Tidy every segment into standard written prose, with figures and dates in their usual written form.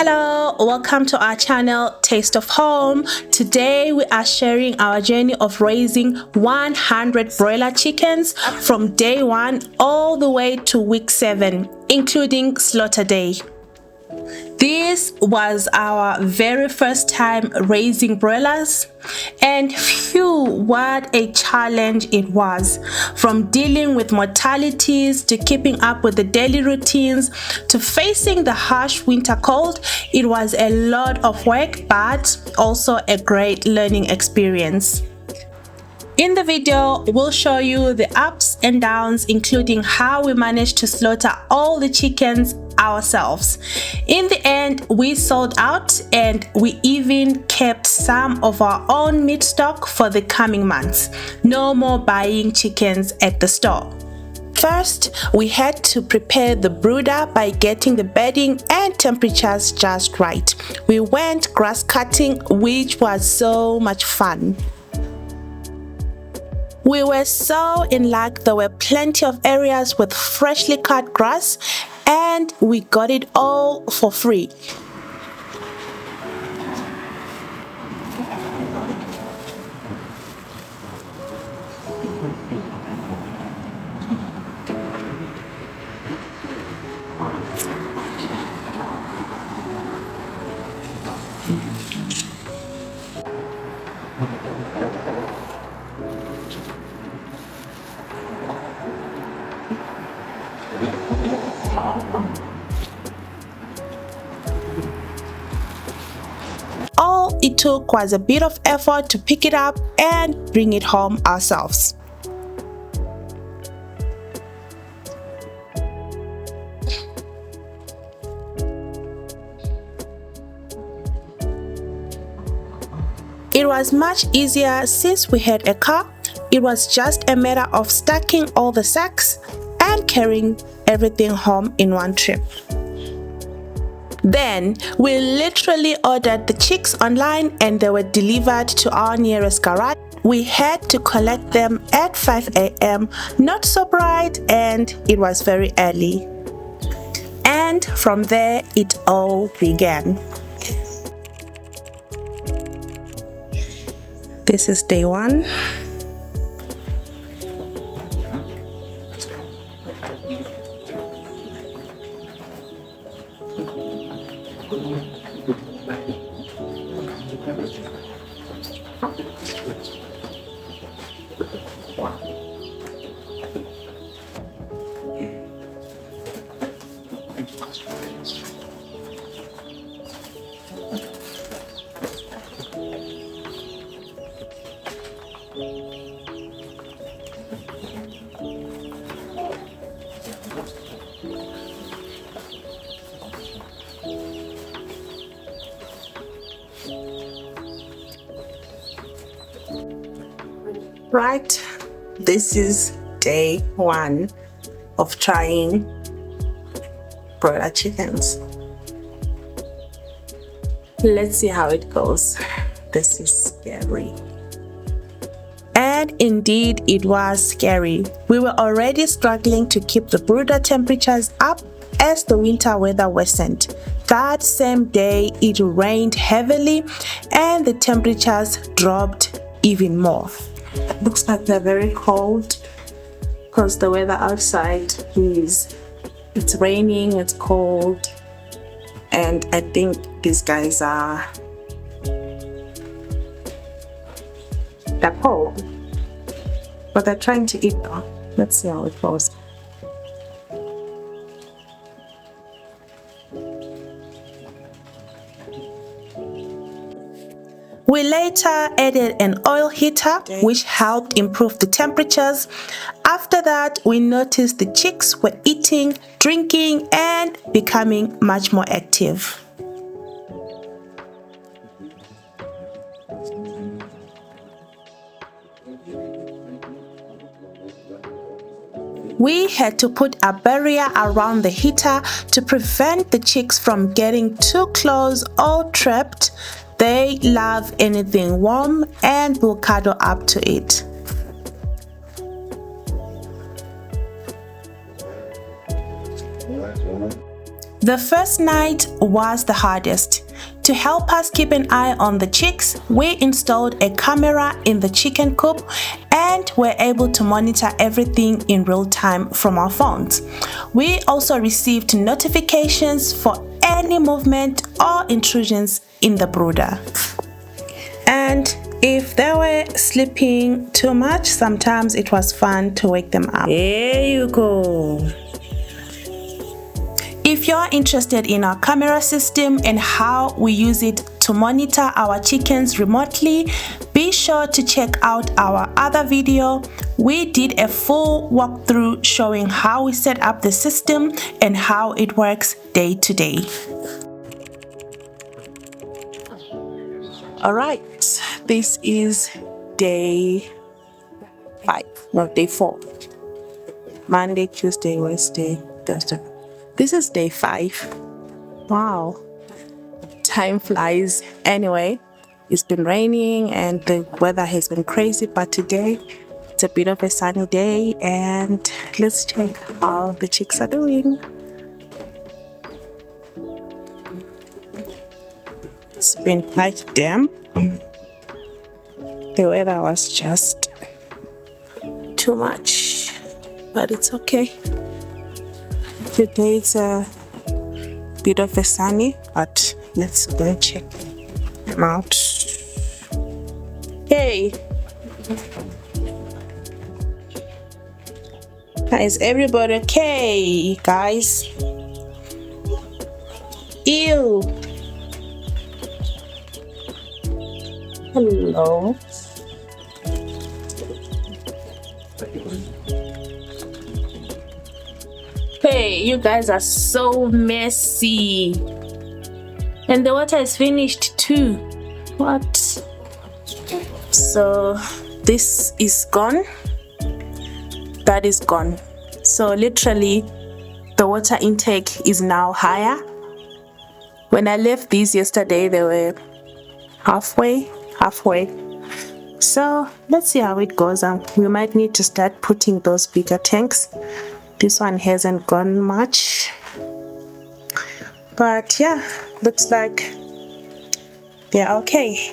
Hello, welcome to our channel Taste of Home. Today we are sharing our journey of raising 100 broiler chickens from day 1 all the way to week 7, including slaughter day. This was our very first time raising broilers, and phew, what a challenge it was. From dealing with mortalities to keeping up with the daily routines to facing the harsh winter cold, it was a lot of work, but also a great learning experience. In the video, we'll show you the ups and downs, including how we managed to slaughter all the chickens ourselves. In the end, we sold out and we even kept some of our own meat stock for the coming months. No more buying chickens at the store. First, we had to prepare the brooder by getting the bedding and temperatures just right. We went grass cutting, which was so much fun. We were so in luck. There were plenty of areas with freshly cut grass, and we got it all for free. All it took was a bit of effort to pick it up and bring it home ourselves. It was much easier since we had a car. It was just a matter of stacking all the sacks and carrying everything home in one trip. Then we literally ordered the chicks online and they were delivered to our nearest garage. We had to collect them at 5 a.m. Not so bright, and it was very early. And from there it all began. This is day 1. Right, this is day 1 of trying broiler chickens. Let's see how it goes. This is scary. And indeed, it was scary. We were already struggling to keep the brooder temperatures up as the winter weather worsened. That same day, it rained heavily and the temperatures dropped even more. It looks like they're very cold because the weather outside it's raining, it's cold, and I think these guys they're cold, but they're trying to eat though. Let's see how it goes. We later added an oil heater, which helped improve the temperatures. After that, we noticed the chicks were eating, drinking, and becoming much more active. We had to put a barrier around the heater to prevent the chicks from getting too close or trapped. They love anything warm and will cuddle up to it. The first night was the hardest. To help us keep an eye on the chicks, we installed a camera in the chicken coop and were able to monitor everything in real time from our phones. We also received notifications for any movement or intrusions in the brooder. And if they were sleeping too much, sometimes it was fun to wake them up. There you go. If you're interested in our camera system and how we use it to monitor our chickens remotely, be sure to check out our other video. We did a full walkthrough showing how we set up the system and how it works day to day. All right, this is day 5, no, day 4. Monday, Tuesday, Wednesday, Thursday. This is day 5. Wow, time flies. Anyway, it's been raining and the weather has been crazy, but today it's a bit of a sunny day, and let's check how the chicks are doing. It's been quite damp. The weather was just too much, but it's okay. Today it's a bit of a sunny, but let's go and check them out. Hey, is everybody okay, guys? Ew. Hello. Hey, you guys are so messy. And the water is finished too. What? So this is gone. That is gone. So literally the water intake is now higher. When I left these yesterday, they were halfway. So let's see how it goes. We might need to start putting those bigger tanks. This one hasn't gone much, but yeah, looks like they're okay.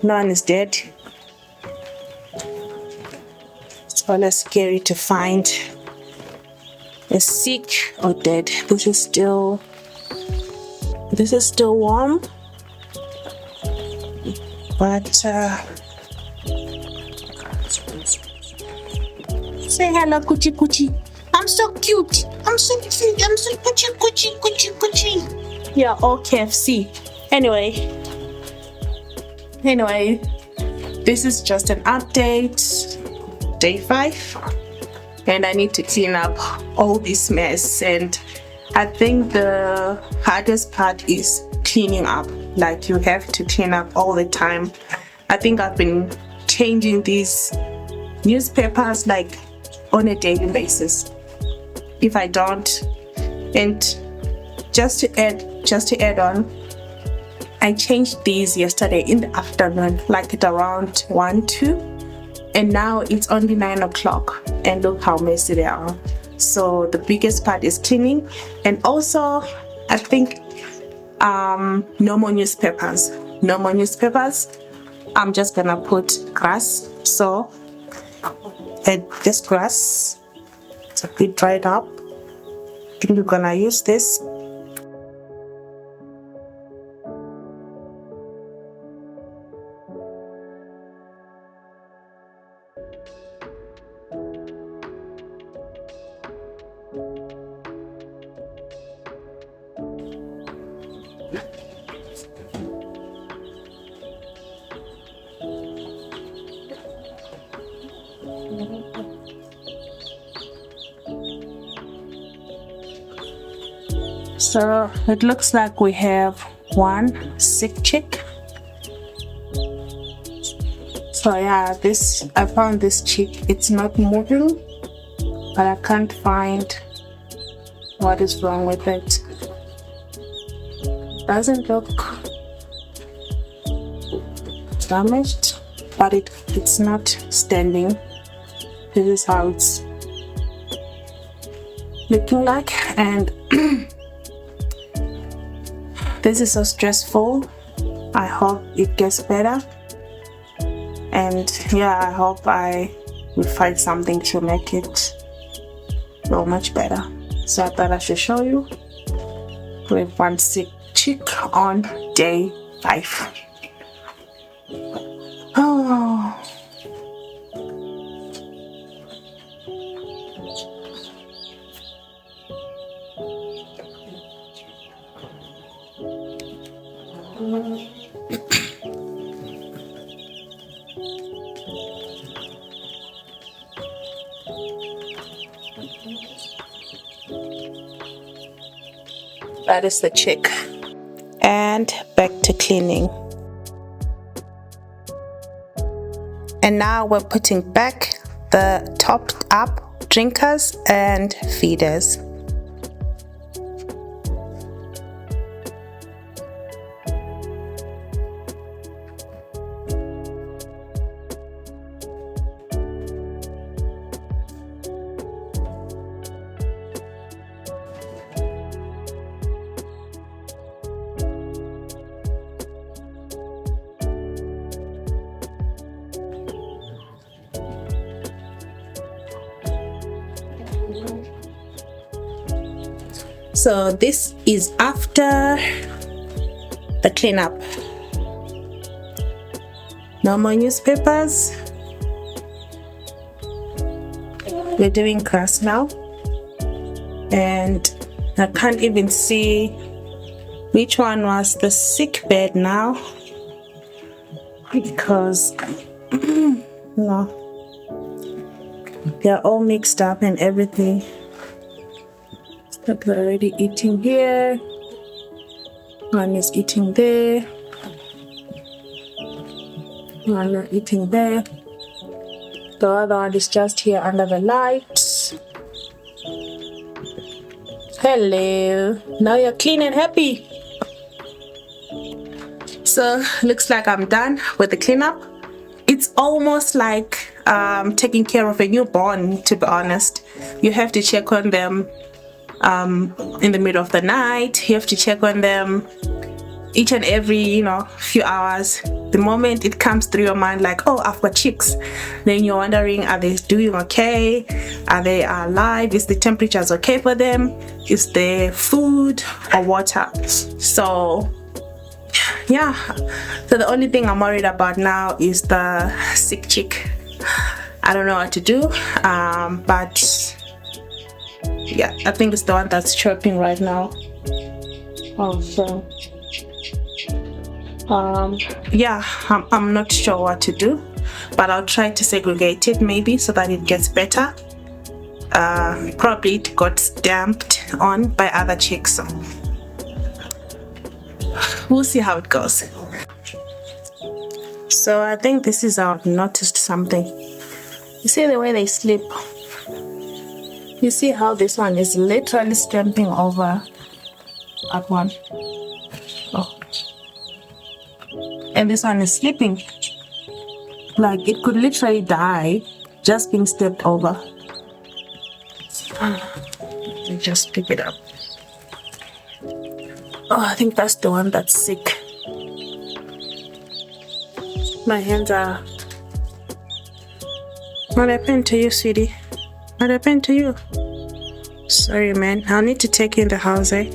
No one is dead. It's always scary to find a sick or dead. This is still warm, but say hello, Kuchi Kuchi. I'm so cute. I'm so cute. I'm so Kuchi. Yeah, all KFC. Anyway, this is just an update. Day 5, and I need to clean up all this mess. And I think the hardest part is cleaning up. Like, you have to clean up all the time. I think I've been changing these newspapers like on a daily basis. If I don't, and just to add on, I changed these yesterday in the afternoon, like at around 1-2, and now it's only 9 o'clock, and look how messy they are. So the biggest part is cleaning, and also I think no more newspapers. I'm just gonna put grass. So this grass, it's a bit dried up. I think we're gonna use this. So it looks like we have one sick chick. So yeah, I found this chick. It's not moving, but I can't find what is wrong with it. Doesn't look damaged, but it's not standing. This is how it's looking like, and This is so stressful. I hope it gets better. And yeah, I hope I will find something to make it so much better. So I thought I should show you. We have one sick chick on day 5. Oh. That is the chick. And back to cleaning. And now we're putting back the topped up drinkers and feeders. So this is after the cleanup. No more newspapers. We're doing grass now, and I can't even see which one was the sick bed now, because no, they're all mixed up and everything. Look, they're already eating here. One is eating there. One is eating there. The other one is just here under the lights. Hello. Now you're clean and happy. So looks like I'm done with the cleanup. It's almost like taking care of a newborn, to be honest. You have to check on them in the middle of the night. You have to check on them each and every few hours. The moment it comes through your mind like, oh, I've got chicks, then you're wondering, are they doing okay? Are they alive? Is the temperatures okay for them? Is there food or water? So yeah, so the only thing I'm worried about now is the sick chick. I don't know what to do, but yeah, I think it's the one that's chirping right now. So yeah, I'm not sure what to do, but I'll try to segregate it maybe so that it gets better. Probably it got stamped on by other chicks, so we'll see how it goes. So I think this is how I've noticed something. You see the way they sleep? You see how this one is literally stamping over at one. Oh. And this one is sleeping. Like it could literally die just being stepped over. Let me just pick it up. Oh, I think that's the one that's sick. My hands are... What happened to you, sweetie? What happened to you? Sorry, man. I'll need to take you in the house, eh?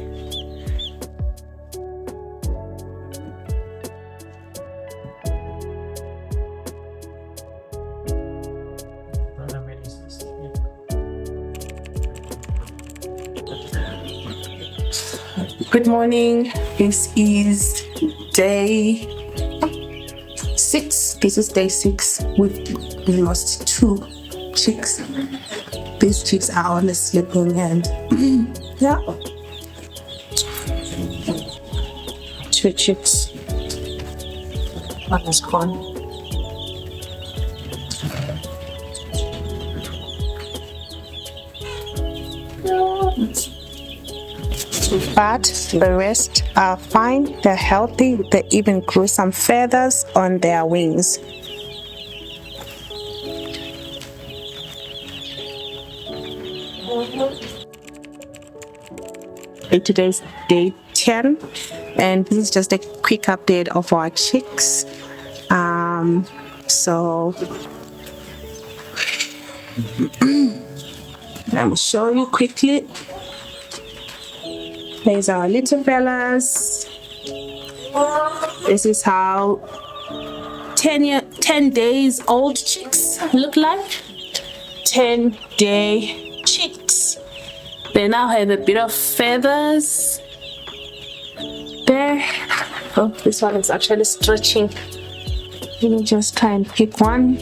Good morning. This is day 6. This is day 6. We've lost 2 chicks. These chicks are on the sleeping and yeah, 2 chicks. One is gone. But the rest are fine, they're healthy, they even grew some feathers on their wings. Today's day 10, and this is just a quick update of our chicks. So let me show you quickly. There's our little fellas. This is how 10 days old chicks look like. 10-day chicks. They now have a bit of feathers there. Oh, this one is actually stretching. Let me just try and pick one.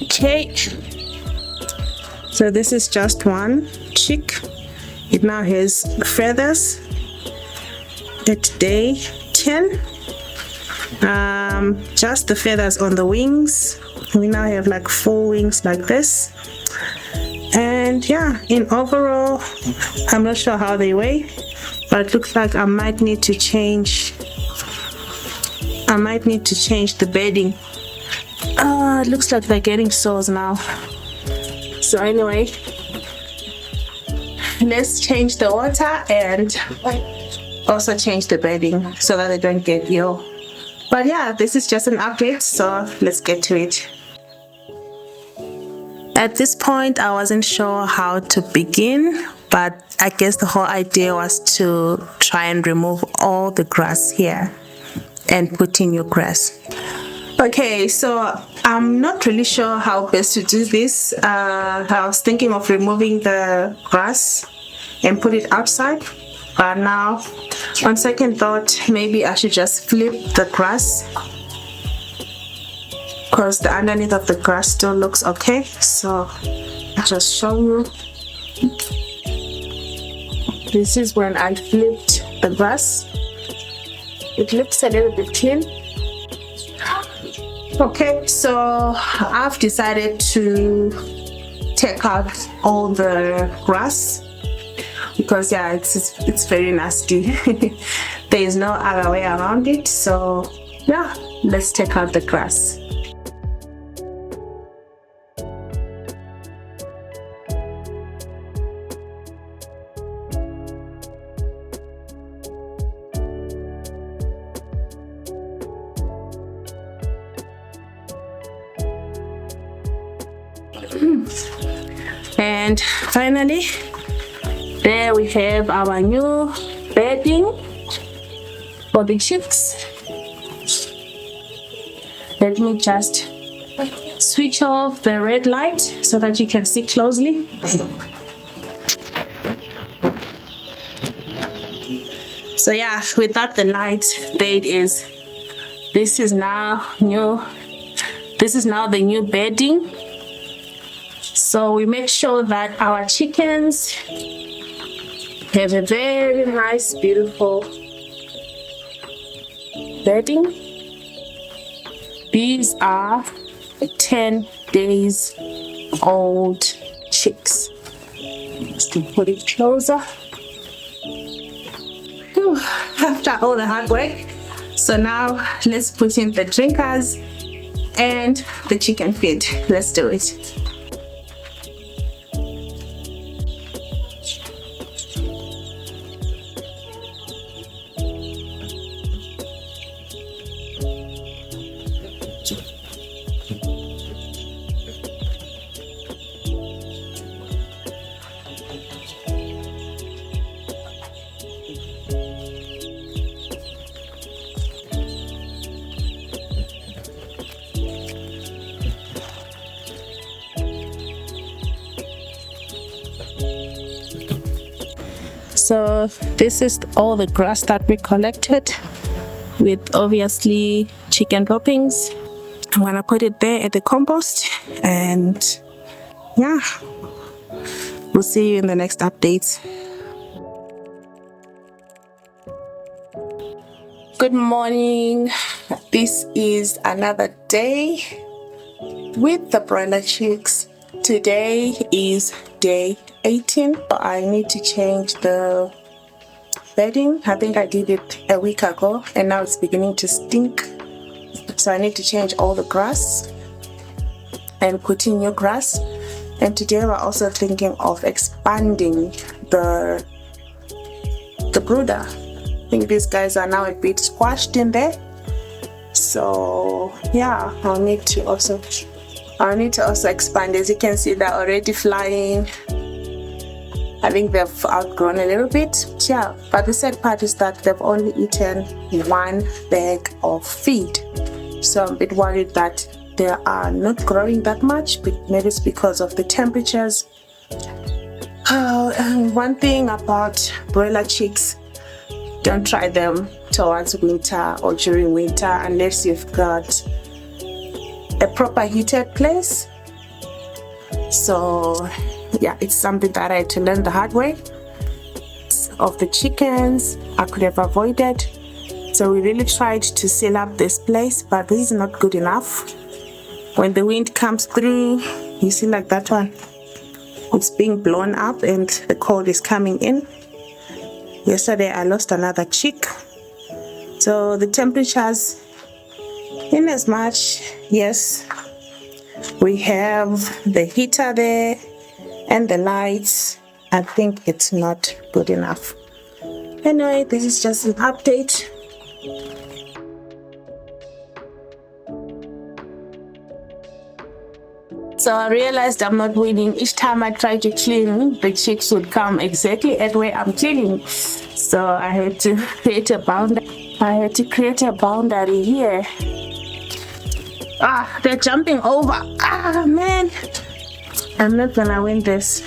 Okay, so this is just one chick. It now has feathers at day 10. Just the feathers on the wings. We now have like 4 wings like this. And yeah, in overall, I'm not sure how they weigh, but it looks like I might need to change the bedding. It looks like they're getting sores now. So anyway, let's change the water and also change the bedding so that they don't get ill. But yeah, this is just an update, so let's get to it. At this point, I wasn't sure how to begin, but I guess the whole idea was to try and remove all the grass here and put in new grass. Okay, so I'm not really sure how best to do this. I was thinking of removing the grass and put it outside, but now on second thought, maybe I should just flip the grass, because the underneath of the grass still looks okay. So I'll just show you. This is when I flipped the grass. It looks a little bit clean. Okay, so I've decided to take out all the grass because yeah, it's very nasty. There is no other way around it. So yeah, let's take out the grass. And finally, there we have our new bedding for the chicks. Let me just switch off the red light so that you can see closely. So yeah, without the light, there it is. This is now the new bedding. So we make sure that our chickens have a very nice, beautiful bedding. These are 10 days old chicks. Just to put it closer. Whew, after all the hard work. So now let's put in the drinkers and the chicken feed. Let's do it. So this is all the grass that we collected, with obviously chicken droppings. I'm gonna put it there at the compost, and yeah, we'll see you in the next updates. Good morning. This is another day with the broiler chicks. Today is day 18, but I need to change the bedding. I think I did it a week ago and now it's beginning to stink. So I need to change all the grass and put in new grass. And today we're also thinking of expanding the brooder. I think these guys are now a bit squashed in there. So yeah, I'll need to also expand. As you can see, they're already flying. I think they've outgrown a little bit. Yeah, but the sad part is that they've only eaten 1 bag of feed. So I'm a bit worried that they are not growing that much, but maybe it's because of the temperatures. And one thing about broiler chicks, don't try them towards winter or during winter unless you've got a proper heated place. So yeah, it's something that I had to learn the hard way. Of the chickens, I could have avoided. So we really tried to seal up this place, but this is not good enough. When the wind comes through, you see like that one, it's being blown up and the cold is coming in. Yesterday I lost another chick. So the temperatures, in as much, yes, we have the heater there and the lights, I think it's not good enough. Anyway, this is just an update. So I realized I'm not winning. Each time I try to clean, the chicks would come exactly at where I'm cleaning. So I had to create a boundary. Here. They're jumping over. Man, I'm not gonna win this.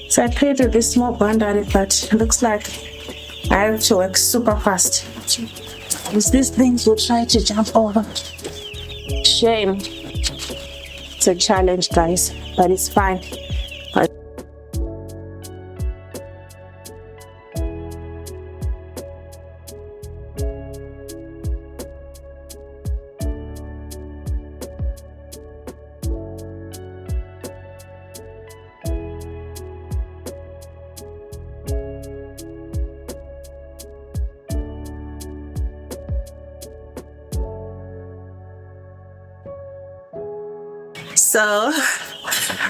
So I created this small boundary, but it looks like I have to work super fast. Because these things will try to jump over. Shame. It's a challenge, guys, but it's fine. So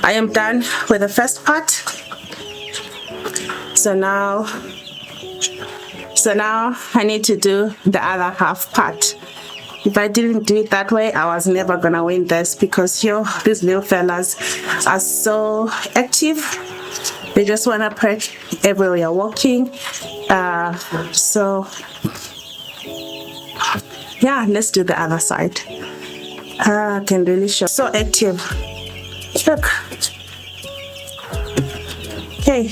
I am done with the first part. So now I need to do the other half part. If I didn't do it that way, I was never gonna win this, because these little fellas are so active. They just wanna perch everywhere you're walking. So yeah, let's do the other side. I can really show. So active. Look. Okay.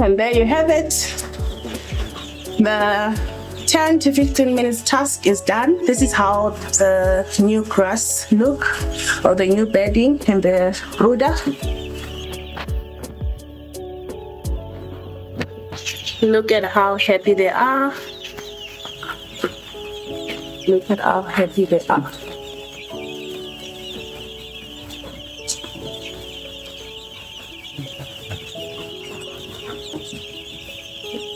And there you have it. The 10 to 15 minutes task is done. This is how the new grass look, or the new bedding in the brooder. Look at how happy they are. Look at how happy they are.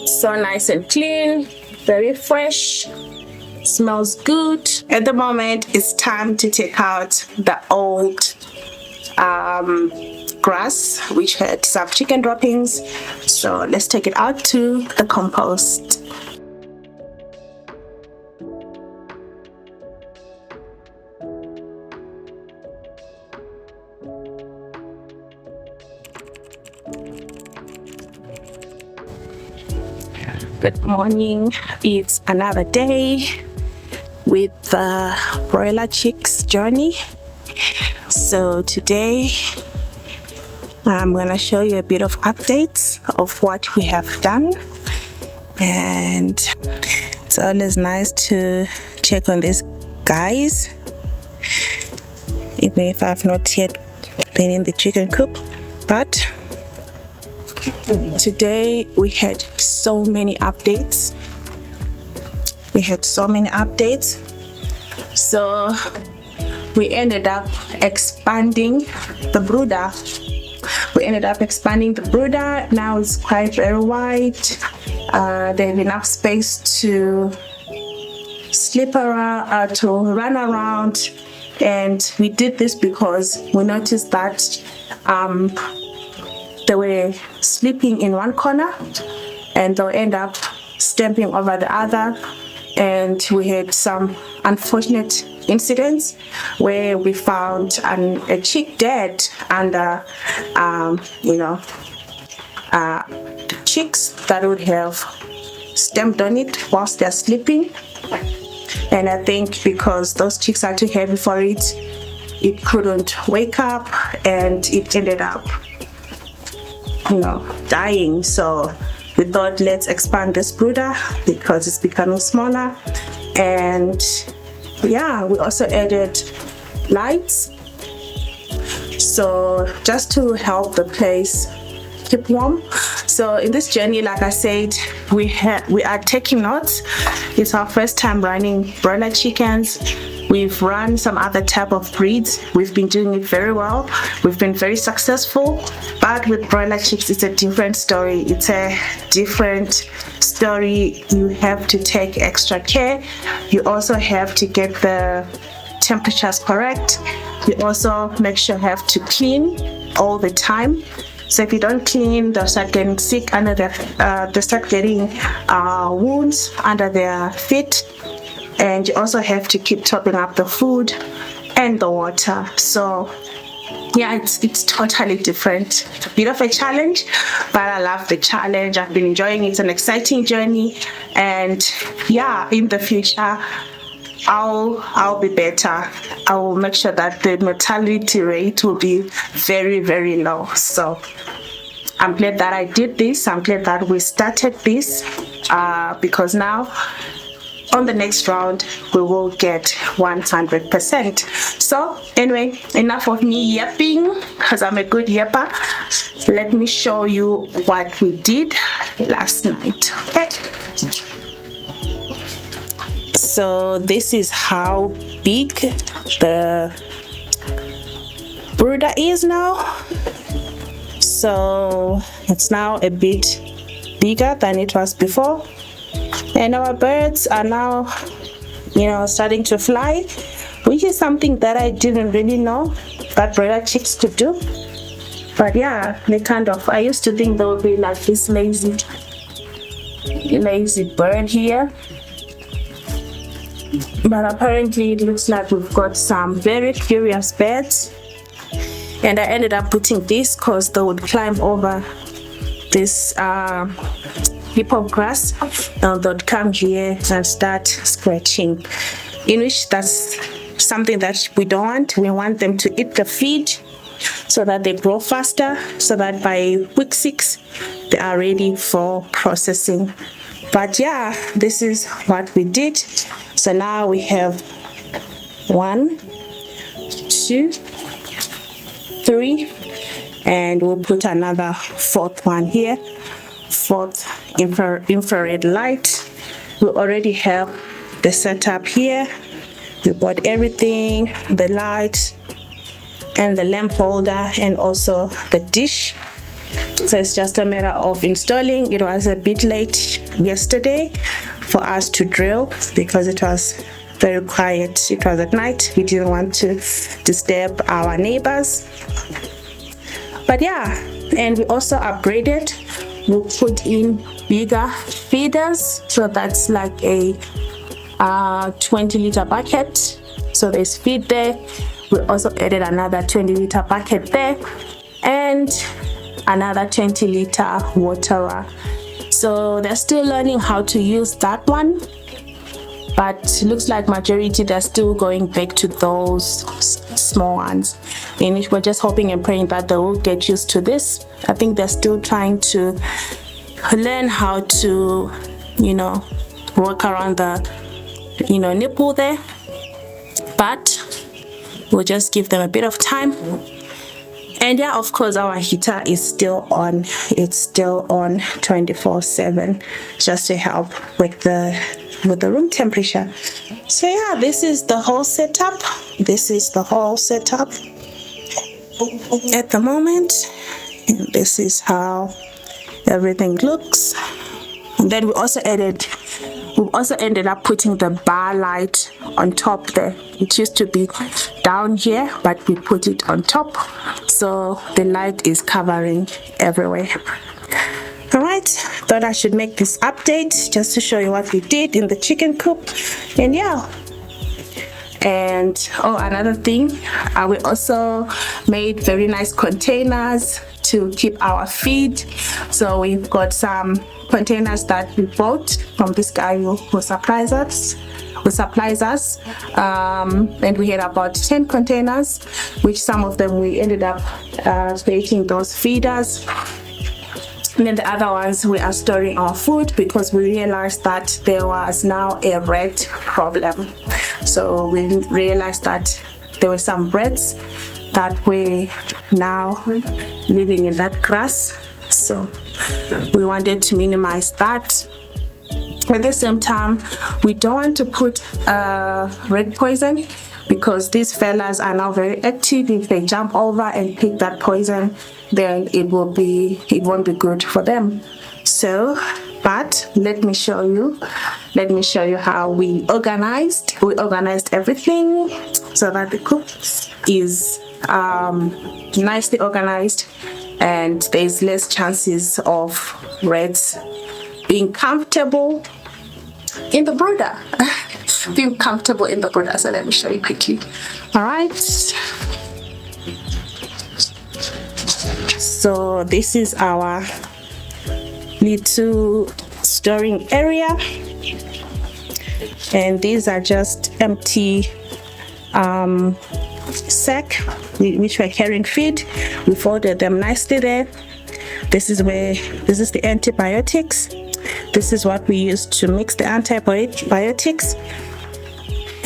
So nice and clean, very fresh, smells good. At the moment, it's time to take out the old grass which had some chicken droppings. So let's take it out to the compost. Good morning, it's another day with the broiler chicks journey. So today I'm gonna show you a bit of updates of what we have done, and It's always nice to check on these guys, even if I've not yet been in the chicken coop. But today we had so many updates. So we ended up expanding the brooder. Now it's quite very wide. They have enough space to sleep around, to run around. And we did this because we noticed that they were sleeping in one corner and they'll end up stamping over the other. And we had some unfortunate incidents where we found a chick dead under chicks that would have stamped on it whilst they're sleeping. And I think because those chicks are too heavy for it, it couldn't wake up and it ended up dying. So we thought, let's expand this brooder because it's becoming smaller. And yeah, we also added lights, so just to help the place keep warm. So in this journey, like I said, we are taking notes. It's our first time running broiler chickens. We've run some other type of breeds. We've been doing it very well. We've been very successful. But with broiler chicks, it's a different story. You have to take extra care. You also have to get the temperatures correct. You also make sure you have to clean all the time. So if you don't clean, they'll start getting sick they start getting wounds under their feet. And you also have to keep topping up the food and the water. So yeah, it's totally different. It's a bit of a challenge, but I love the challenge. I've been enjoying it. It's an exciting journey, and yeah, in the future I'll be better. I will make sure that the mortality rate will be very, very low. So I'm glad that I did this. I'm glad that we started this because now on the next round we will get 100%. So anyway, enough of me yapping because I'm a good yapper. Let me show you what we did last night. Okay, so this is how big the brooder is now. So it's now a bit bigger than it was before. And our birds are now, starting to fly, which is something that I didn't really know that broiler chicks could do. But yeah, I used to think there would be like this lazy bird here. But apparently it looks like we've got some very curious birds. And I ended up putting this because they would climb over this heap of grass and they'd come here and start scratching, in which that's something that we don't want. We want them to eat the feed so that they grow faster, so that by week 6 they are ready for processing. But yeah, this is what we did. So now we have 1, 2, 3, and we'll put another 4th one here. 4th infrared light. We already have the setup here. We bought everything, the light and the lamp holder and also the dish. So it's just a matter of installing. It was a bit late yesterday for us to drill because it was very quiet. It was at night. We didn't want to disturb our neighbors. But yeah, and we also upgraded. We put in bigger feeders, so that's like a 20-liter bucket. So there's feed there. We also added another 20-liter bucket there and another 20-liter waterer. So they're still learning how to use that one, but it looks like majority they're still going back to those small ones, in which we're just hoping and praying that they will get used to this. I think they're still trying to learn how to work around the nipple there, but we'll just give them a bit of time. And yeah, of course, our heater is still on. It's still on 24/7, just to help with the room temperature. So yeah, this is the whole setup. This is the whole setup at the moment. And this is how everything looks. And then we also ended up putting the bar light on top there. It used to be down here, but we put it on top, so the light is covering everywhere. All right, thought I should make this update just to show you what we did in the chicken coop. And yeah, and another thing, we also made very nice containers to keep our feed. So we've got some containers that we bought from this guy who supplies us. And we had about 10 containers, which some of them we ended up creating those feeders. And then the other ones we are storing our food, because we realized that there was now a rat problem. So we realized that there were some rats that were now living in that grass. So we wanted to minimize that. At the same time, we don't want to put rat poison, because these fellas are now very active. If they jump over and pick that poison, then it won't be good for them. So, but let me show you how we organized everything so that the coop is nicely organized, and there's less chances of rats being comfortable in the brooder. Being comfortable in the brooder. So let me show you quickly. All right. So this is our little storing area, and these are just empty sack which we're carrying feed. We folded them nicely there. This is the antibiotics. This is what we use to mix the antibiotics.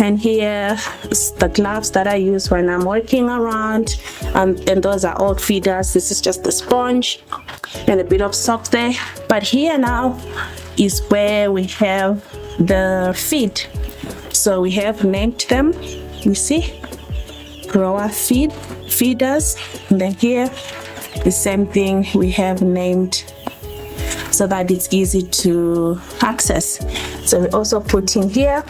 And here is the gloves that I use when I'm working around, and those are old feeders. This is just the sponge and a bit of soap there. But here now is where we have the feed. So we have named them, you see, grower feeders. And then here, the same thing we have named, so that it's easy to access. So we also put in here.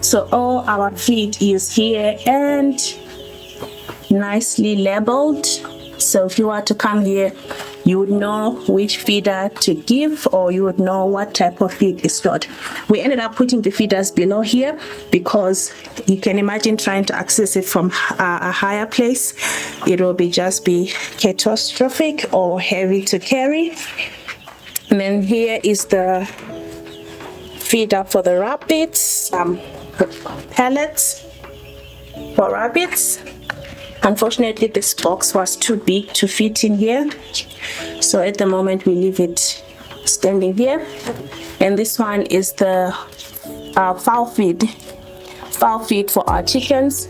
So all our feed is here and nicely labeled. So if you were to come here, you would know which feeder to give, or you would know what type of feed is stored. We ended up putting the feeders below here, because you can imagine trying to access it from a higher place. It will be catastrophic or heavy to carry. And then here is the feeder for the rabbits, some pellets for rabbits. Unfortunately, this box was too big to fit in here, so at the moment we leave it standing here. And this one is the fowl feed for our chickens,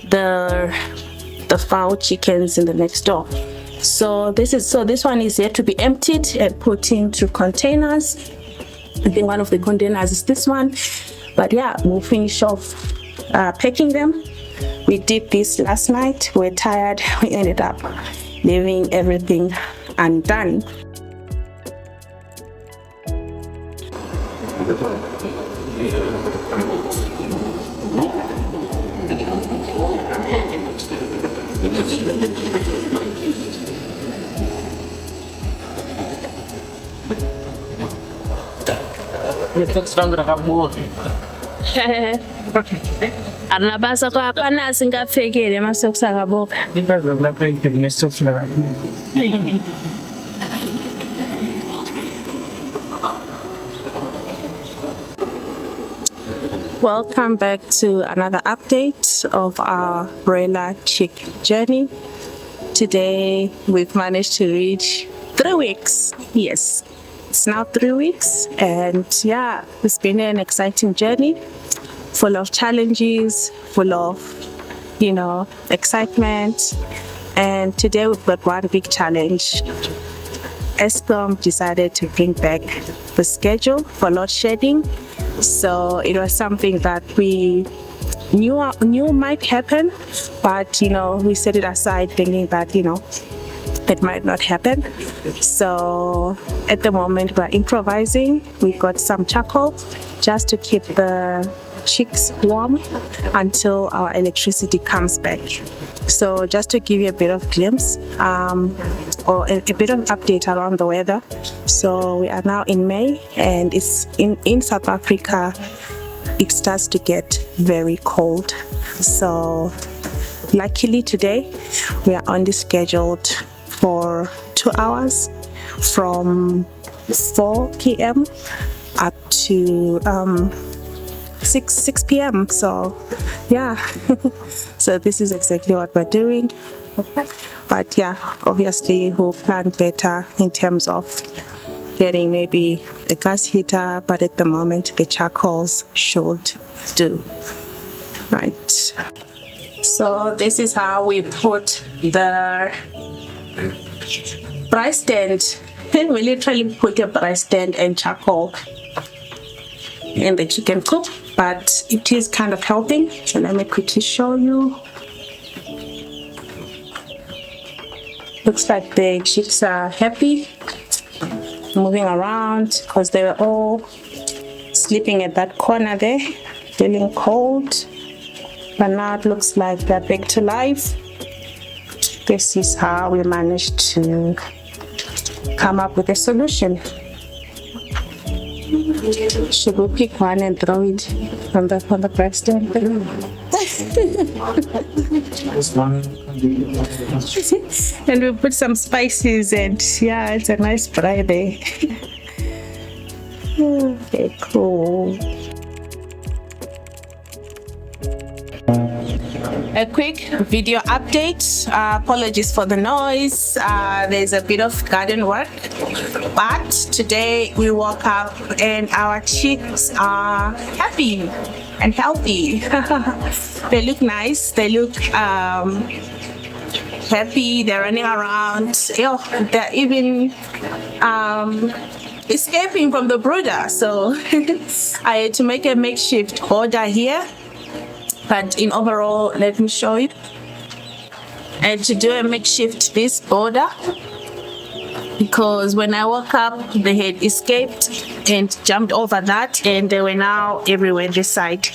the fowl chickens in the next door. So this one is yet to be emptied and put into containers. I think one of the containers is this one, but yeah, we'll finish off packing them. We did this last night. We're tired. We ended up leaving everything undone. Anabasa kwa hapana singafekele masokisi akaboka. Welcome back to another update of our broiler chick journey. Today we've managed to reach 3 weeks. Yes, It's now 3 weeks, and yeah, it's been an exciting journey, full of challenges, full of, excitement. And today we've got one big challenge. Eskom decided to bring back the schedule for load shedding. So it was something that we knew might happen, but we set it aside thinking that it might not happen. So at the moment we're improvising. We got some charcoal just to keep the chicks warm until our electricity comes back. So just to give you a bit of glimpse or a bit of update around the weather. So we are now in May, and it's in South Africa it starts to get very cold. So luckily today we are only scheduled for 2 hours from 4 p.m. up to 6 p.m. So yeah, so this is exactly what we're doing. But yeah, obviously we'll plan better in terms of getting maybe a gas heater, but at the moment the charcoals should do. Right, so this is how we put the braai stand. We literally put a braai stand and charcoal in the chicken coop, but it is kind of helping. So let me quickly show you. Looks like the chicks are happy, moving around because they were all sleeping at that corner there, feeling cold. But now it looks like they're back to life. This is how we managed to come up with a solution. Should we pick one and throw it on the braai stand? And we put some spices, and yeah, it's a nice braai there. Okay, cool. A quick video update. Apologies for the noise. There's a bit of garden work, but today we woke up and our chicks are happy and healthy. They look nice. They look happy. They're running around. They're even escaping from the brooder. So I had to make a makeshift border here. But in overall, let me show you. And to do a makeshift this border, because when I woke up, they had escaped and jumped over that, and they were now everywhere this side.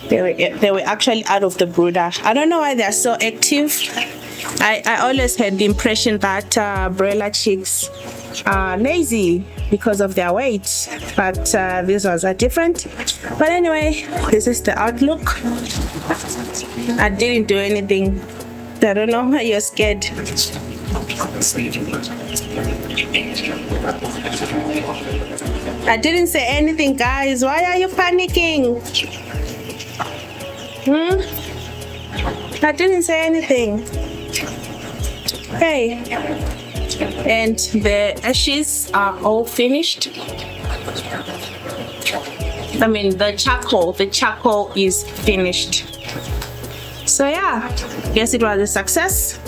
They were actually out of the brooder. I don't know why they're so active. I always had the impression that broiler chicks are lazy because of their weight, but these ones are different. But anyway, this is the outlook. I didn't do anything. I don't know why you're scared. I didn't say anything, guys. Why are you panicking? I didn't say anything. Hey. And the ashes are all finished. I mean, the charcoal is finished. So yeah, guess it was a success.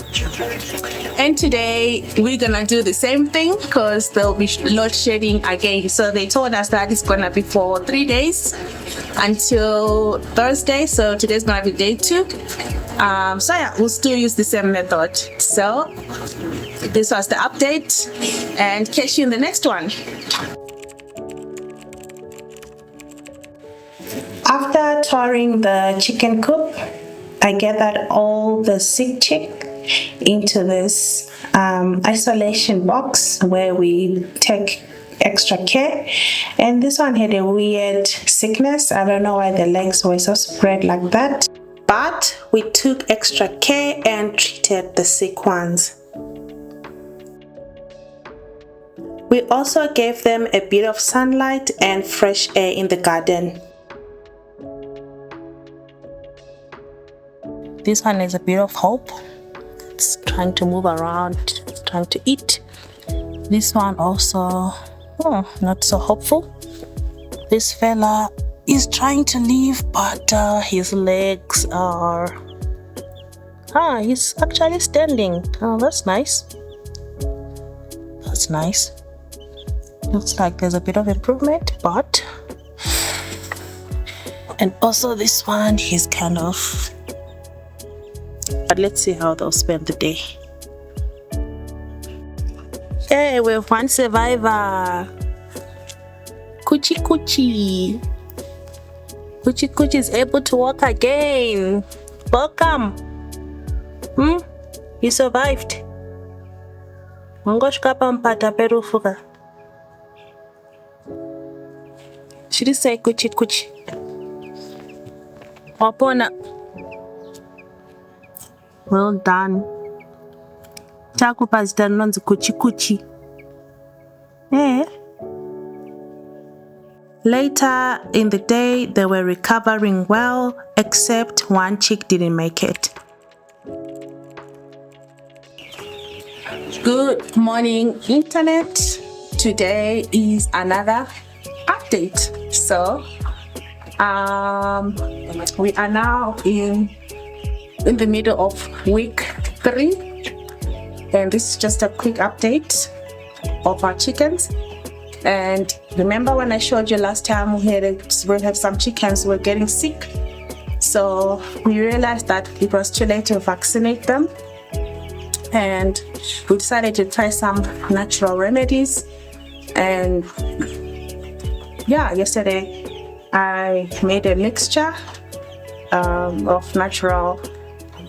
And today we're gonna do the same thing because there'll be load shedding again. So they told us that it's gonna be for 3 days until Thursday. So today's gonna be day 2. So yeah, we'll still use the same method. So this was the update, and catch you in the next one. After touring the chicken coop, I gathered all the sick chick into this isolation box where we take extra care. And this one had a weird sickness. I don't know why the legs were so spread like that, but we took extra care and treated the sick ones. We also gave them a bit of sunlight and fresh air in the garden. This one is a bit of hope. It's trying to move around, trying to eat. This one also, not so hopeful. This fella is trying to leave, but his legs are, he's actually standing. Oh, that's nice. That's nice. Looks like there's a bit of improvement, but, and also this one, he's kind of, but let's see how they'll spend the day. Hey, we have one survivor. Coochie Coochie. Coochie Coochie is able to walk again. Welcome. You survived. Should you say Coochie Coochie? Wapona. Well done. Chakupa zitanonzi Coochie Coochie. Later in the day, they were recovering well, except one chick didn't make it. Good morning, internet. Today is another update. So, we are now in the middle of week 3, and this is just a quick update of our chickens. And remember when I showed you last time we had some chickens who were getting sick, so we realized that it was too late to vaccinate them, and we decided to try some natural remedies. And yeah, yesterday I made a mixture of natural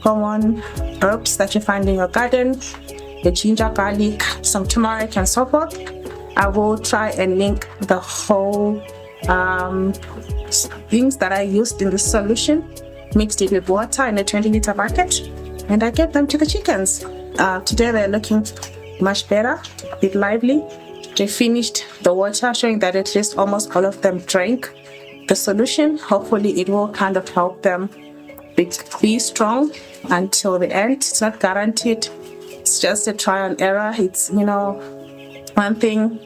common herbs that you find in your garden, the ginger, garlic, some turmeric, and so forth. I will try and link the whole things that I used in the solution, mixed it with water in a 20-liter bucket, and I gave them to the chickens. Today they're looking much better, a bit lively. They finished the water, showing that at least almost all of them drank the solution. Hopefully it will kind of help them be strong until the end. It's not guaranteed. It's just a trial and error. It's, one thing,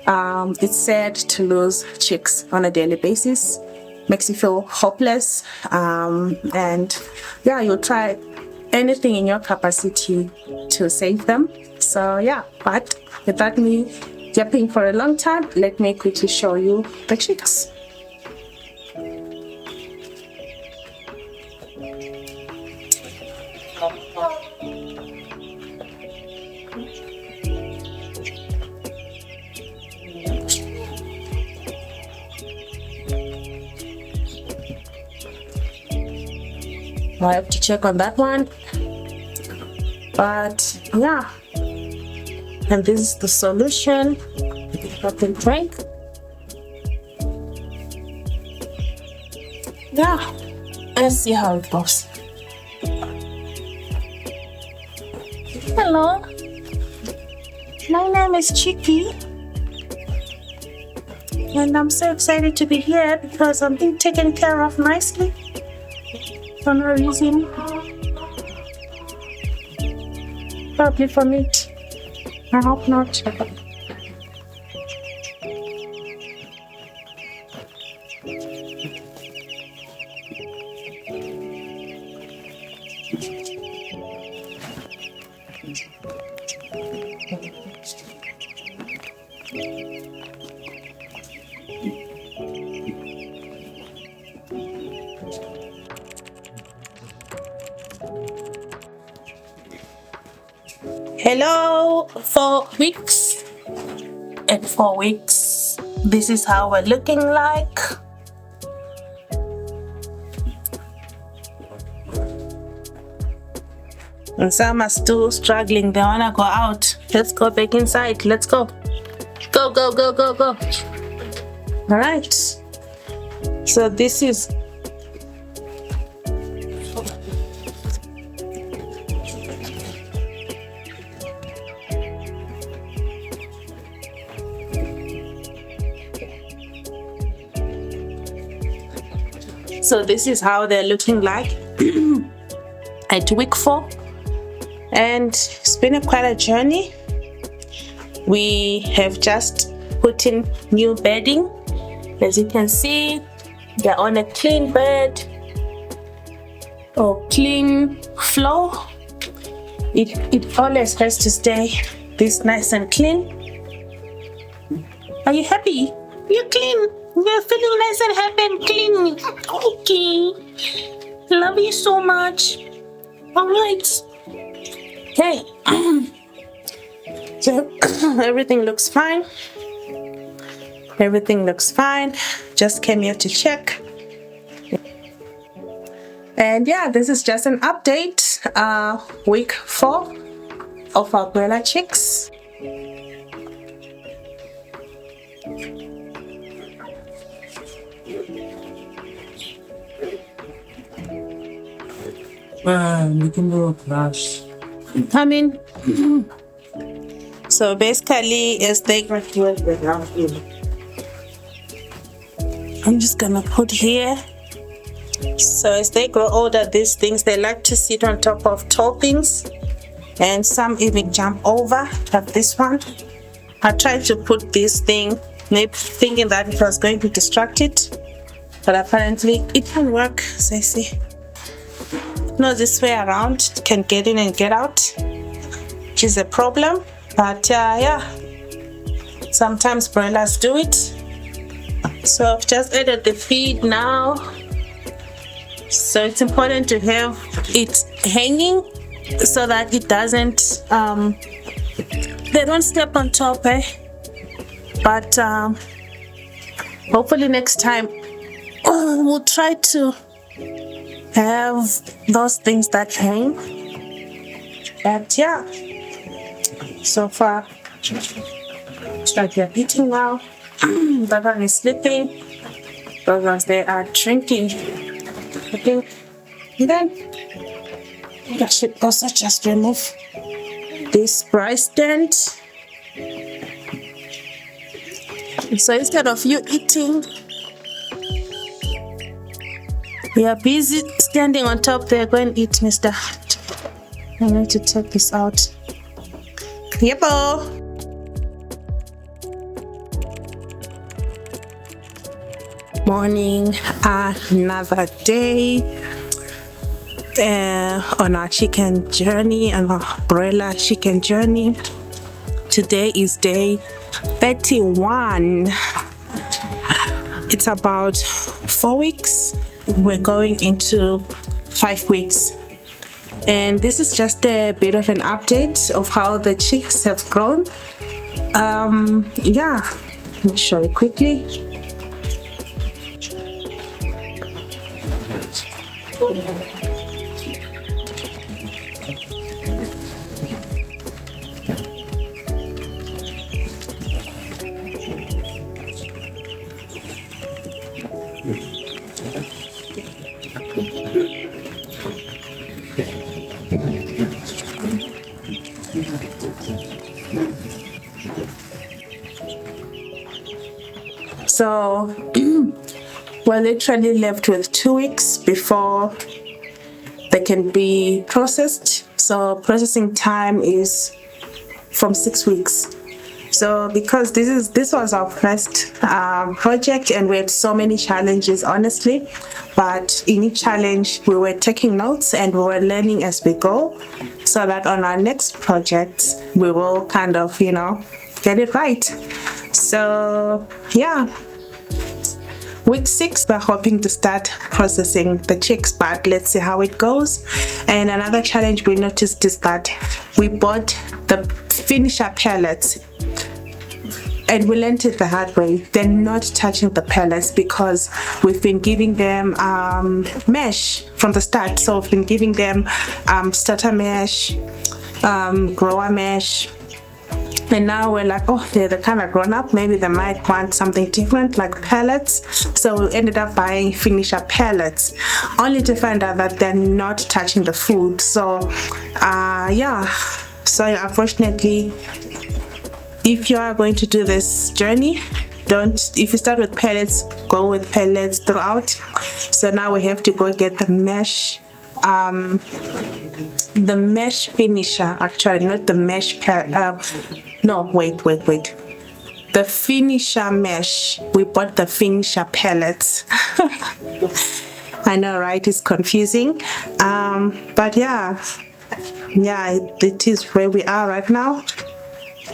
it's sad to lose chicks on a daily basis. Makes you feel hopeless, and yeah, you'll try anything in your capacity to save them. So yeah, but without me yapping for a long time, let me quickly show you the chicks. I have to check on that one, but yeah, and this is the solution that they drank. Yeah, let's see how it goes. Hello, my name is Chicky, and I'm so excited to be here because I'm being taken care of nicely. For no reason, probably for meat. I hope not. Hello, 4 weeks. In 4 weeks, this is how we're looking like. And some are still struggling. They wanna go out. Let's go back inside. Let's go. Go, go, go, go, go. All right. So this is how they're looking like at week 4, and it's been quite a journey. We have just put in new bedding. As you can see, they're on a clean bed or clean floor. It always has to stay this nice and clean. Are you happy? You're clean. You're feeling nice and happy and clean. Okay. Love you so much. All right. Okay. So everything looks fine. Everything looks fine. Just came here to check. And yeah, this is just an update. Week 4 of our broiler chicks. We can do a class. Come in. So basically, as they I'm just gonna put here. So as they grow older, these things, they like to sit on top of tall things, and some even jump over, like this one. I tried to put this thing, maybe thinking that it was going to distract it, but apparently it can work. So you see, no, this way around, it can get in and get out, which is a problem. But yeah, sometimes broilers do it. So I've just added the feed now. So it's important to have it hanging so that it doesn't, they don't step on top, But hopefully next time we'll try to have those things that hang. But yeah, so far, like they're eating now. That one is sleeping. Those ones, they are drinking. Okay. And then I should also just remove this rice stand. So instead of you eating, you are busy standing on top there. Go and eat, mister. I need to take this out. Yeppo. Morning, another day on our chicken journey, on our broiler chicken journey. Today is day 31. It's about 4 weeks. We're going into 5 weeks, and this is just a bit of an update of how the chicks have grown. Yeah, let me show you quickly. So we're literally left with 2 weeks before they can be processed. So processing time is from 6 weeks. So because this was our first project, and we had so many challenges, honestly, but in each challenge we were taking notes and we were learning as we go, so that on our next project we will kind of, get it right. So yeah, week 6 we're hoping to start processing the chicks, but let's see how it goes. And another challenge we noticed is that we bought the finisher pellets, and we learned it the hard way. They're not touching the pellets because we've been giving them mesh from the start. So we've been giving them starter mesh, grower mesh, and now we're like, oh, they're kind of grown up, maybe they might want something different like pellets. So we ended up buying finisher pellets, only to find out that they're not touching the food. So yeah, so unfortunately, if you are going to do this journey, if you start with pellets, go with pellets throughout. So now we have to go get the mesh the mesh finisher, actually not the mesh no, wait, the finisher mesh. We bought the finisher pellets. I know, right? It's confusing, but yeah, it is where we are right now.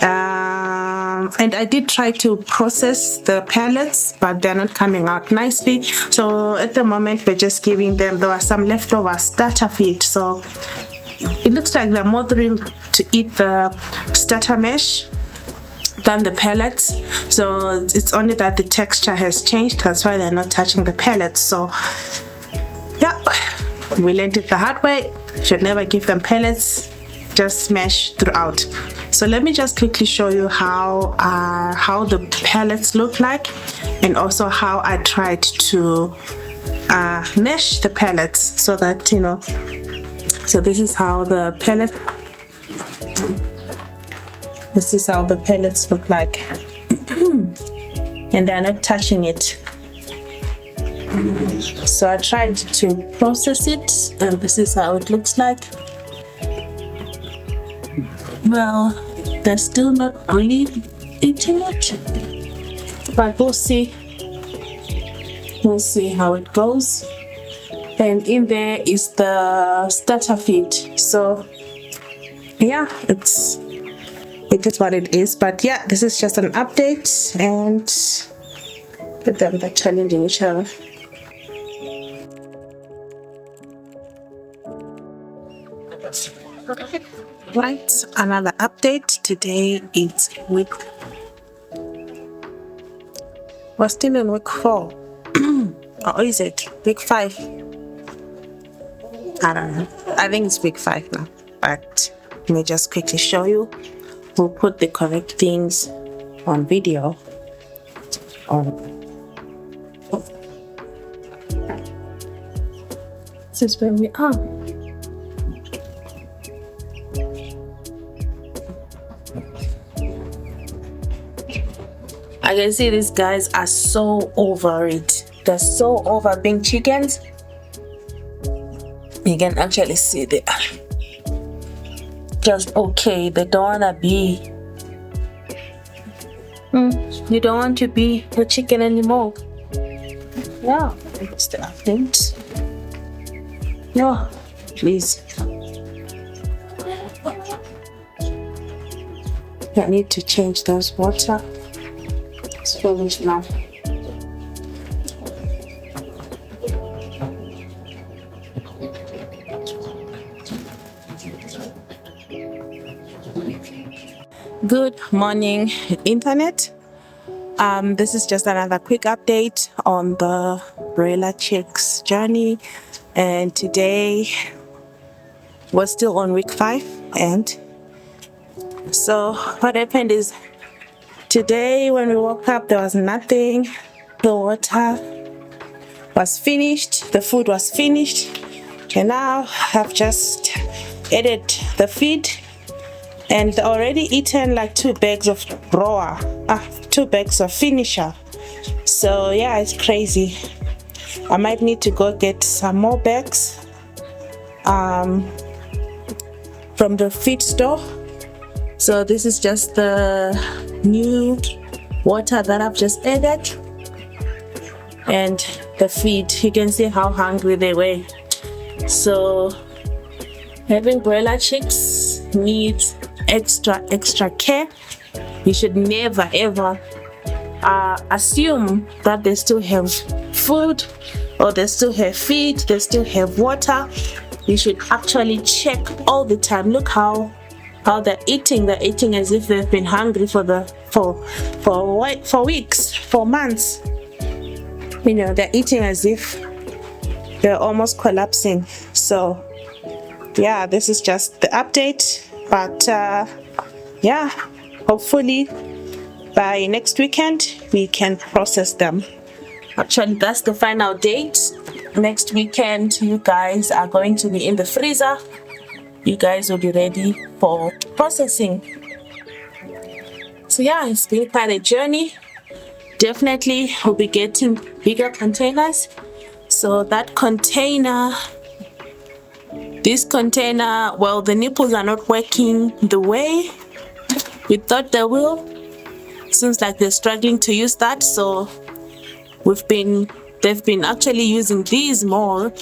And I did try to process the pellets, but they're not coming out nicely. So at the moment we're just giving them, there was some leftover starter feed, so it looks like they're more thrilled to eat the starter mesh than the pellets. So it's only that the texture has changed, that's why they're not touching the pellets. So yeah, we learned it the hard way. Should never give them pellets, just mesh throughout. So let me just quickly show you how the pellets look like, and also how I tried to mesh the pellets, so that you know. So this is how the pellets look like, and they're not touching it. So I tried to process it, and this is how it looks like. Well, they're still not really eating it, but we'll see how it goes. And in there is the starter feed. So yeah, it is what it is. But yeah, this is just an update, and put them they're challenging each other. Right, another update. Today it's we're still in week 4. Or is it week 5? I don't know. I think it's week 5 now. But let me just quickly show you. We'll put the correct things on video. This is where we are. I can see these guys are so over it. They're so over being chickens. You can actually see they are just okay. They don't wanna be. You don't want to be a chicken anymore. Yeah, it's the update. No, please. I need to change those water. It's finished now. Good morning, internet. This is just another quick update on the broiler chicks journey, and today we're still on week 5. And so what happened is, today when we woke up there was nothing. The water was finished, the food was finished, and now I've just added the feed and already eaten like 2 bags of broiler, 2 bags of finisher. So yeah, it's crazy. I might need to go get some more bags from the feed store. So this is just the new water that I've just added, and the feed. You can see how hungry they were. So having broiler chicks needs extra care. You should never ever assume that they still have food, or they still have feed, they still have water. You should actually check all the time. Look how they're eating. They're eating as if they've been hungry for weeks, for months. You know, they're eating as if they're almost collapsing. So yeah, this is just the update. But yeah, hopefully by next weekend we can process them. Actually, that's the final date. Next weekend you guys are going to be in the freezer. You guys will be ready for processing. So yeah, it's been quite a journey. Definitely we'll be getting bigger containers. So that container This container, well, the nipples are not working the way we thought they will. Seems like they're struggling to use that, so they've been actually using these more,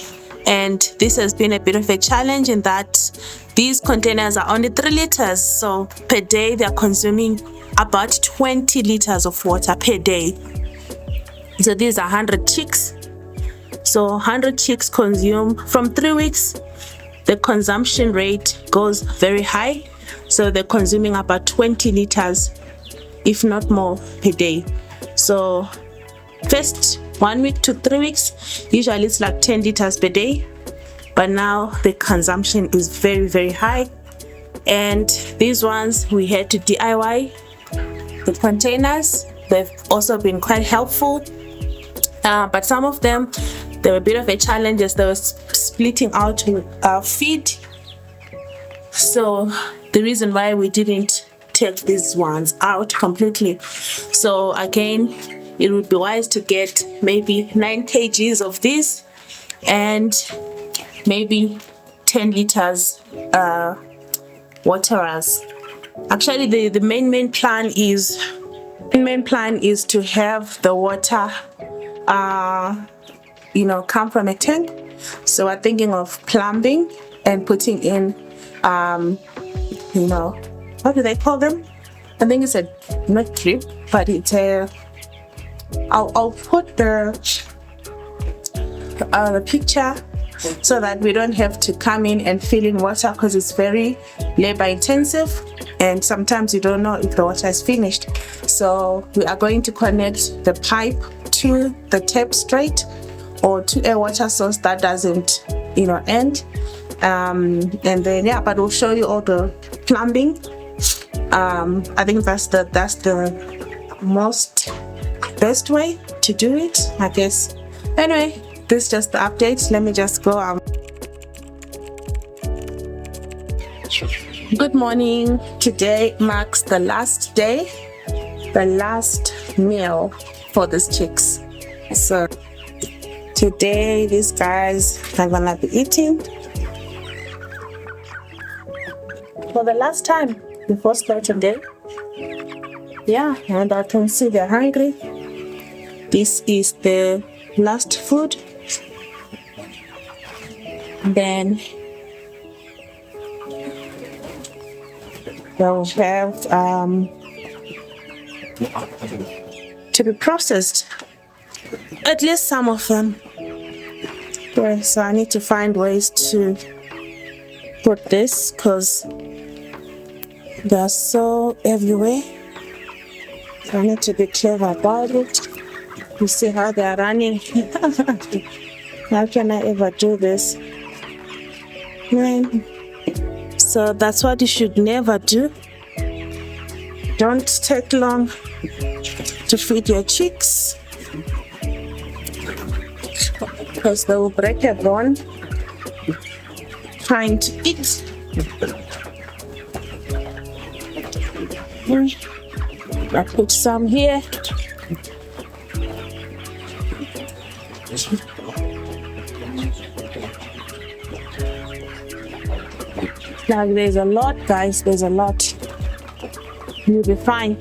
and this has been a bit of a challenge in that these containers are only 3 liters, so per day they're consuming about 20 liters of water per day. So these are 100 chicks, so 100 chicks consume from 3 weeks. The consumption rate goes very high, so they're consuming about 20 liters if not more per day. So first 1 week to 3 weeks, usually it's like 10 liters per day, but now the consumption is very high. And these ones we had to DIY the containers. They've also been quite helpful, but some of them, they were a bit of a challenge as they were splitting out feed. So the reason why we didn't take these ones out completely. So again, it would be wise to get maybe 9 kgs of this and maybe 10 liters waterers. Actually, the main plan is to have the water come from a tank. So we're thinking of plumbing and putting in what do they call them? I think it's a not drip, but it's a I'll put the picture so that we don't have to come in and fill in water, because it's very labor intensive and sometimes you don't know if the water is finished. So we are going to connect the pipe to the tap straight or to a water source that doesn't end, and then but we'll show you all the plumbing. I think that's the most best way to do it, I guess. Anyway, this is just the update. Let me just go. Good morning. Today marks the last day, the last meal for these chicks. So today these guys are gonna be eating for the last time before slaughter day. Yeah, and I can see they're hungry. This is the last food. Then they'll have to be processed, at least some of them. Yeah, so I need to find ways to put this because they're so everywhere. So I need to be clever about it. You see how they're running. How can I ever do this? So that's what you should never do. Don't take long to feed your chicks, because they will break a bone trying to eat. I put some here. Like there's a lot, guys, there's a lot. You'll be fine.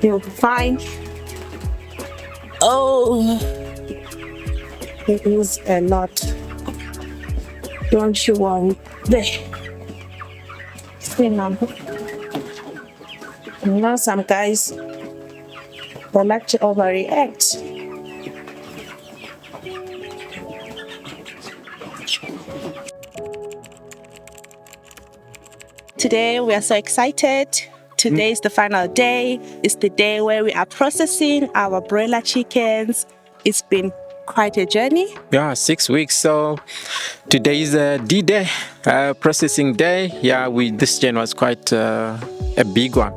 You'll be fine. Oh, it is a lot. Don't you worry. There. See now. You know, some guys, they like to overreact. Today we are so excited. Today is the final day. It's the day where we are processing our broiler chickens. It's been quite a journey. Yeah, 6 weeks. So today is a D-Day, processing day. Yeah, this gen was quite a big one.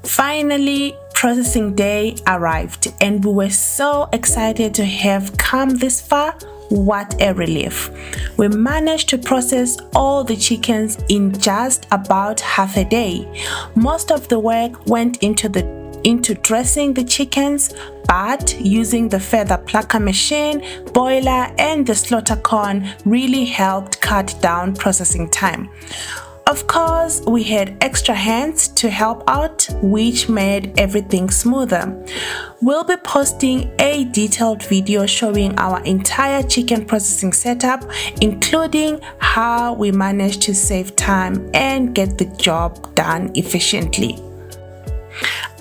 Finally, processing day arrived and we were so excited to have come this far. What a relief. We managed to process all the chickens in just about half a day. Most of the work went into the into dressing the chickens, but using the feather plucker machine, boiler, and the slaughter corn really helped cut down processing time. Of course, we had extra hands to help out, which made everything smoother. We'll be posting a detailed video showing our entire chicken processing setup, including how we managed to save time and get the job done efficiently.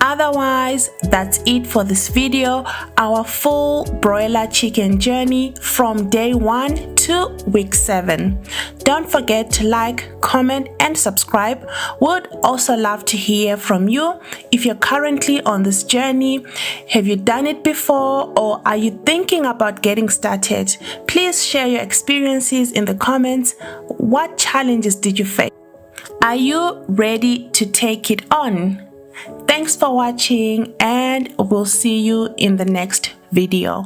Otherwise, that's it for this video, our full broiler chicken journey from day 1 to week 7. Don't forget to like, comment, and subscribe. Would also love to hear from you. If you're currently on this journey, have you done it before, or are you thinking about getting started? Please share your experiences in the comments. What challenges did you face? Are you ready to take it on? Thanks for watching, and we'll see you in the next video.